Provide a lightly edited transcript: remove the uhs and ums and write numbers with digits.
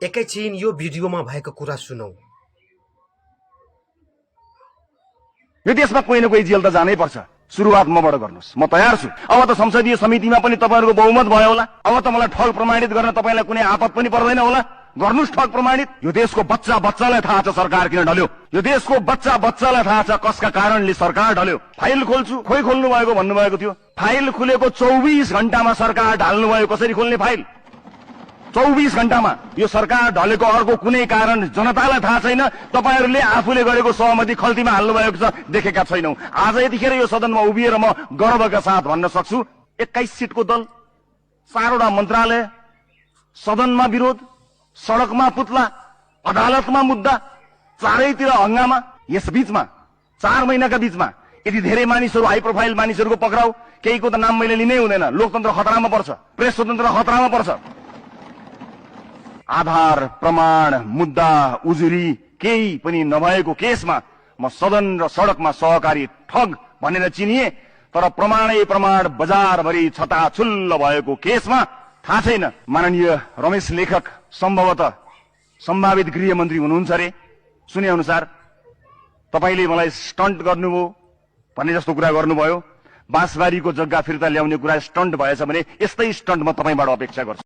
एकैछिन यो भिडियोमा भएको कुरा सुनौ। यो देशमा कोही न कोही जेल त जानै पर्छ। सुरुवात मबाट गर्नुहोस्, म तयार छु। अब त संसदीय समितिमा पनि तपाईहरुको बहुमत भयो होला। अब त मलाई ठग प्रमाणित गर्न तपाईलाई कुनै आपत पनि पर्दैन होला। गर्नुस् ठग प्रमाणित। यो देशको बच्चा बच्चालाई थाहा छ सरकार किन ढल्यो। यो देशको बच्चा बच्चालाई थाहा छ कसका कारणले सरकार ढल्यो। फाइल खोल्छु, खोइ खोल्नु भएको भन्नुभएको थियो। फाइल खुलेको 24 घण्टामा सरकार ढाल्नु भयो। कसरी खोल्ने फाइल? 24 घण्टामा। यो सरकार ढलेको अर्को कुनै कारण जनतालाई थाहा छैन। तपाईहरुले आफूले गरेको सहमति खल्तीमा हाल्नु भएको छ, देखेका छैनौ। आज यतिखेर यो सदनमा उभिएर म गर्वका साथ भन्न सक्छु, 21 सिटको दल, 4 वटा मन्त्रालय, सदनमा विरोध, सडकमा पुतला, अदालतमा मुद्दा, चारैतिर हंगामा। यस बीचमा 4 महिनाका बीचमा यति धेरै मानिसहरु, हाई प्रोफाइल मानिसहरुको पक्राउ, केहीको त नाम मैले लिनै हुँदैन। लोकतन्त्र खतरामा पर्छ, प्रेस स्वतन्त्र खतरामा पर्छ। आधार, प्रमाण, मुद्दा, उजुरी केही पनि नभएको केसमा म सदन र सडकमा सहकारी ठग भनेर चिनिए। तर प्रमाणै प्रमाण बजारभरि छताछुल्ल भएको केसमा थाहा छैन। माननीय रमेश लेखक सम्भवतः सम्भावित गृहमन्त्री हुनुहुन्छ रे। सुने अनुसार तपाईले मलाई स्टन्ट गर्नुभयो भन्ने जस्तो कुरा गर्नुभयो। बाँसबारीको जग्गा फिर्ता ल्याउने कुरा स्टन्ट भएछ भने यस्तै स्टन्ट म तपाईबाट अपेक्षा गर्छु।